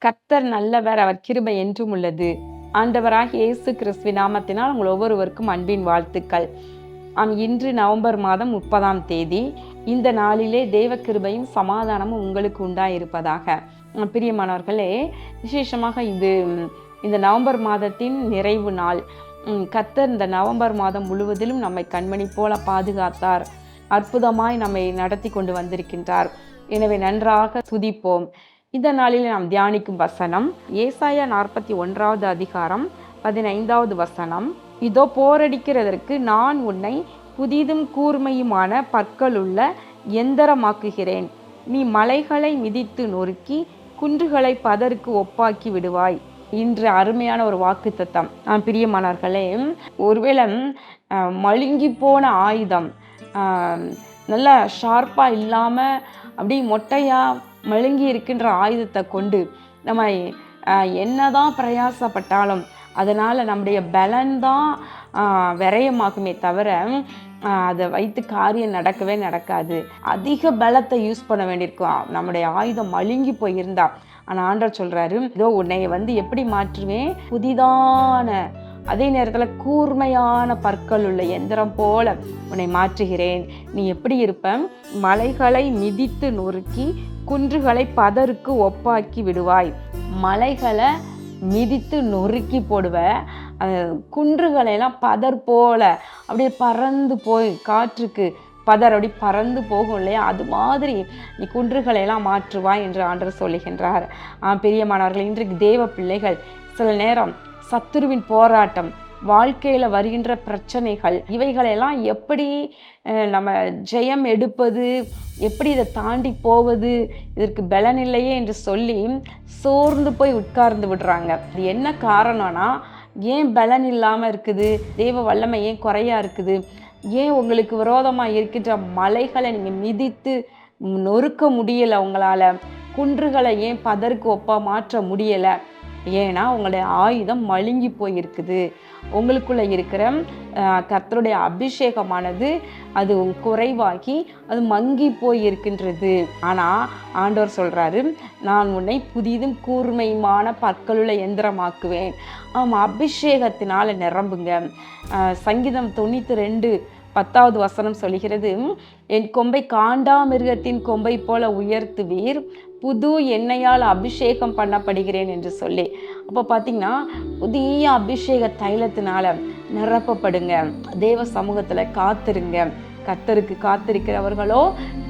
கர்த்தர் நல்லவர், அவர் கிருபை என்றும் உள்ளது. ஆண்டவராகிய இயேசு கிறிஸ்துவின் நாமத்தினால் உங்கள் ஒவ்வொருவருக்கும் அன்பின் வாழ்த்துக்கள். இன்று நவம்பர் மாதம் 30ஆம் தேதி. இந்த நாளிலே தேவ கிருபையும் சமாதானமும் உங்களுக்கு உண்டாயிருப்பதாக. பிரியமானவர்களே, விசேஷமாக இந்த நவம்பர் மாதத்தின் நிறைவு நாள். கர்த்தர் இந்த நவம்பர் மாதம் முழுவதிலும் நம்மை கண்மணி போல பாதுகாத்தார். அற்புதமாய் நம்மை நடத்தி கொண்டு வந்திருக்கின்றார். எனவே நன்றாக துதிப்போம். இந்த நாளில் நாம் தியானிக்கும் வசனம் ஏசாயா 41வது அதிகாரம் 15வது வசனம். இதோ போரடிக்கிறதற்கு நான் உன்னை புதிதும் கூர்மையுமான பற்களுள்ள எந்திரமாக்குகிறேன். நீ மலைகளை மிதித்து நொறுக்கி குன்றுகளை பதருக்கு ஒப்பாக்கி விடுவாய். இன்று அருமையான ஒரு வாக்கு தத்தம். பிரியமானவர்களே, ஒருவேளை மழுங்கி போன ஆயுதம் நல்லா ஷார்ப்பாக இல்லாமல் அப்படி மொட்டையாக மழுங்கி இருக்கின்ற ஆயுதத்தை கொண்டு நம்ம என்னதான் பிரயாசப்பட்டாலும் அதனால் நம்முடைய பலன்தான் விரயமாகுமே தவிர அதை வைத்து காரியம் நடக்கவே நடக்காது. அதிக பலத்தை யூஸ் பண்ண வேண்டியிருக்கும் நம்முடைய ஆயுதம் மழுங்கி போயிருந்தா. ஆனால் ஆண்டவர் சொல்கிறாரு, இதோ உன்னை எப்படி மாற்றுவேன், புதிதான அதே நேரத்தில் கூர்மையான பற்கள் உள்ள எந்திரம் போல உன்னை மாற்றுகிறேன். நீ எப்படி இருப்ப, மலைகளை மிதித்து நொறுக்கி குன்றுகளை பதருக்கு ஒப்பாக்கி விடுவாய். மலைகளை மிதித்து நொறுக்கி போடுவ, குன்றுகளையெல்லாம் பதர் போல அப்படியே பறந்து போய் காற்றுக்கு பதர் அப்படி பறந்து போகும் இல்லையா, அது மாதிரி நீ குன்றுகளையெல்லாம் மாற்றுவாய் என்று ஆண்டவர் சொல்லுகின்றார். பிரியமானவர்கள், இன்றைக்கு தேவ பிள்ளைகள் சில நேரம் சத்துருவின் போராட்டம், வாழ்க்கையில் வருகின்ற பிரச்சனைகள், இவைகளெல்லாம் எப்படி நம்ம ஜெயம் எடுப்பது, எப்படி இதை தாண்டி போவது, இதற்கு பலன் இல்லையே என்று சொல்லி சோர்ந்து போய் உட்கார்ந்து விடுறாங்க. அது என்ன காரணம்னா, ஏன் பலன் இல்லாமல் இருக்குது, தேவ வல்லமை ஏன் குறையா இருக்குது, ஏன் உங்களுக்கு விரோதமாக இருக்கின்ற மலைகளை நீங்கள் மிதித்து நொறுக்க முடியலை, உங்களால் குன்றுகளை ஏன் பதருக்கு ஒப்பா மாற்ற முடியலை, ஏன்னா உங்களுடைய ஆயுதம் மழுங்கி போயிருக்குது. உங்களுக்குள்ள இருக்கிற கர்த்தருடைய அபிஷேகமானது அது குறைவாகி அது மங்கி போயிருக்கின்றது. ஆனால் ஆண்டவர் சொல்கிறாரு, நான் உன்னை புதிதும் கூர்மையுமான பற்களுள்ள எந்திரமாக்குவேன். அபிஷேகத்தினால் நிரம்புங்க. சங்கீதம் 92:10வது வசனம் சொல்கிறது, என் கொம்பை காண்டாமிருகத்தின் கொம்பை போல உயர்த்துவீர், புது எண்ணெயால் அபிஷேகம் பண்ணப்படுகிறேன் என்று சொல்லி. அப்போ பார்த்தீங்கன்னா, புதிய அபிஷேக தைலத்தினால நிரப்பப்படுங்க. தேவ சமூகத்தில் காத்திருங்க. கர்த்தருக்கு காத்திருக்கிறவர்களோ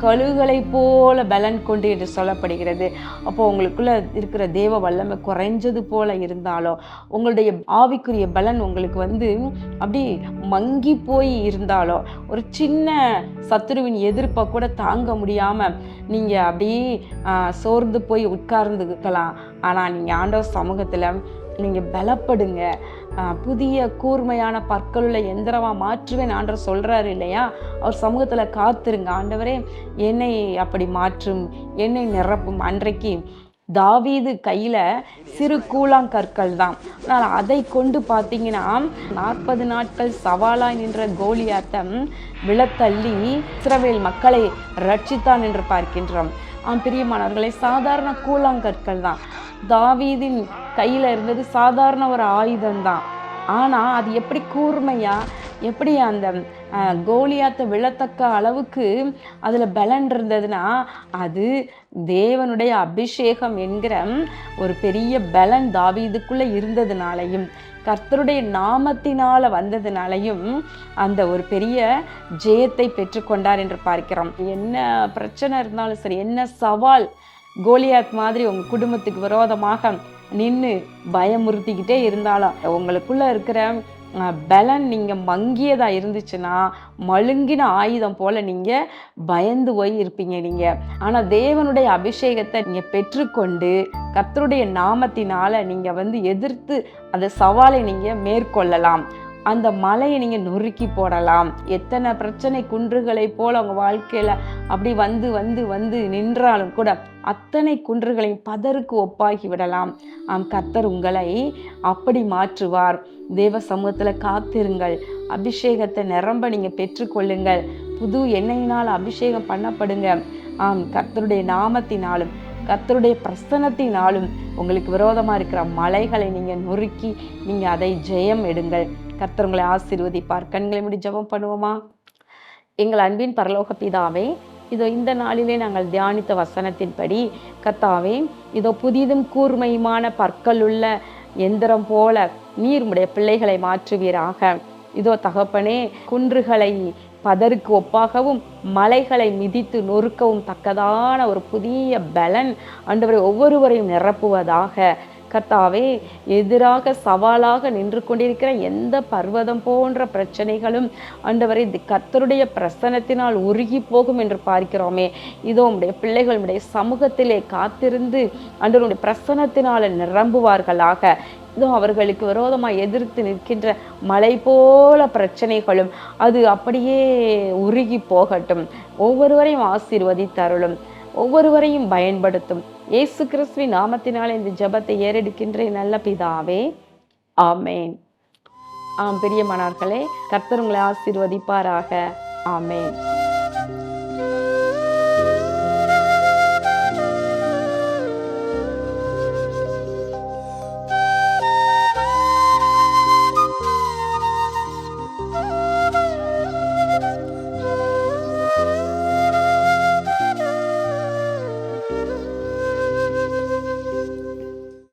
கழுகுகளை போல பலன் கொண்டு என்று சொல்லப்படுகிறது. அப்போ உங்களுக்குள்ள இருக்கிற தேவ வல்லமை குறைஞ்சது போல இருந்தாலோ, உங்களுடைய ஆவிக்குரிய பலன் உங்களுக்கு அப்படி மங்கி போய் இருந்தாலோ, ஒரு சின்ன சத்துருவின் எதிர்ப்பை கூட தாங்க முடியாமல் நீங்கள் அப்படியே சோர்ந்து போய் உட்கார்ந்துக்கலாம். ஆனால் நீங்கள் ஆண்டவர் சமூகத்தில் நீங்கள் பலப்படுங்க. புதிய கூர்மையான பற்களுள்ள எந்திரமாக மாற்றுவேன் ஆண்டவர் சொல்கிறாரு இல்லையா. அவர் சமூகத்தில் காத்திருங்க. ஆண்டவரே, என்னை அப்படி மாற்றும், என்னை நிரப்பும். அன்றைக்கு தாவீது கையில் சிறு கூழாங்கற்கள் தான், ஆனால் அதை கொண்டு பார்த்தீங்கன்னா 40 நாட்கள் சவாலாய் நின்ற கோலியாத்தை விழத்தள்ளி இஸ்ரவேல் மக்களை ரட்சித்தான் என்று பார்க்கின்றோம். பிரியமானவர்களை, சாதாரண கூழாங்கற்கள் தான். தாவீதின் கையில் இருந்தது சாதாரண ஒரு ஆயுதம்தான். ஆனால் அது எப்படி கூர்மையா, எப்படி அந்த கோலியாத்தை விழத்தக்க அளவுக்கு அதில் பலன் இருந்ததுன்னா, அது தேவனுடைய அபிஷேகம் என்கிற ஒரு பெரிய பலன் தாவீதுக்குள்ளே இருந்ததுனாலையும் கர்த்தருடைய நாமத்தினால் வந்ததுனாலையும் அந்த ஒரு பெரிய ஜெயத்தை பெற்றுக்கொண்டார் என்று பார்க்கிறோம். என்ன பிரச்சனை இருந்தாலும் சரி, என்ன சவால், கோலியாத் மாதிரி உங்கள் குடும்பத்துக்கு விரோதமாக நின்று பயமுறுத்திக்கிட்டே இருந்தாலும் உங்களுக்குள்ளே இருக்கிற பலன் நீங்கள் மங்கியதாக இருந்துச்சுன்னா, மழுங்கின ஆயுதம் போல் நீங்கள் பயந்து போய் இருப்பீங்க நீங்கள். ஆனால் தேவனுடைய அபிஷேகத்தை நீங்கள் பெற்றுக்கொண்டு கர்த்தருடைய நாமத்தினால் நீங்கள் எதிர்த்து அந்த சவாலை நீங்கள் மேற்கொள்ளலாம். அந்த மலையை நீங்கள் நொறுக்கி போடலாம். எத்தனை பிரச்சனை குன்றுகளை போல் அவங்க வாழ்க்கையில் அப்படி வந்து நின்றாலும் கூட அத்தனை குன்றுகளையும் பதருக்கு ஒப்பாகி விடலாம். கர்த்தர் உங்களை அப்படி மாற்றுவார். தேவ சமூகத்தில் காத்திருங்கள். அபிஷேகத்தை நிரம்ப நீங்கள் பெற்றுக்கொள்ளுங்கள். புது எண்ணெயினால் அபிஷேகம் பண்ணப்படுங்க. கர்த்தருடைய நாமத்தினாலும் கர்த்தருடைய பிரசன்னத்தினாலும் உங்களுக்கு விரோதமாக இருக்கிற மலைகளை நீங்கள் நொறுக்கி நீங்கள் அதை ஜெயம் எடுங்கள். கர்த்தர் உங்களை ஆசீர்வதிப்பார். கண்களை மூடி ஜெபம் பண்ணுவோமா? எங்கள் அன்பின் பரலோக பிதாவே, இதோ இந்த நாளிலே நாங்கள் தியானித்த வசனத்தின்படி கர்த்தாவே, இதோ புதிதும் கூர்மையுமான பற்களுள்ள எந்திரம் போல நீர் உம்முடைய பிள்ளைகளை மாற்றுவீராக. இதோ தகப்பனே, குன்றுகளை பதருக்கு ஒப்பாகவும் மலைகளை மிதித்து நொறுக்கவும் தக்கதான ஒரு புதிய பலன் ஆண்டவரை ஒவ்வொருவரையும் நிரப்புவதாக. கர்த்தாவே, எதிராக சவாலாக நின்று கொண்டிருக்கிற எந்த பர்வதம் போன்ற பிரச்சனைகளும் ஆண்டவரை கர்த்தருடைய பிரசன்னத்தினால் உருகி போகும் என்று பார்க்கிறோமே. இதோ உம்முடைய பிள்ளைகள் உம்முடைய சமூகத்திலே காத்திருந்து ஆண்டவருடைய பிரசன்னத்தினால் நிரம்புவார்களாக. இதோ அவர்களுக்கு விரோதமாக எதிர்த்து நிற்கின்ற மலை போல பிரச்சனைகளும் அது அப்படியே உருகி போகட்டும். ஒவ்வொருவரையும் ஆசீர்வதித்தருளும், ஒவ்வொருவரையும் பயன்படுத்தும். இயேசு கிறிஸ்துவின் நாமத்தினாலே இந்த ஜெபத்தை ஏறெடுக்கின்ற நல்ல பிதாவே, ஆமேன். பிரியமானவர்களே, கர்த்தர் உங்களை ஆசீர்வதிப்பாராக. ஆமேன்.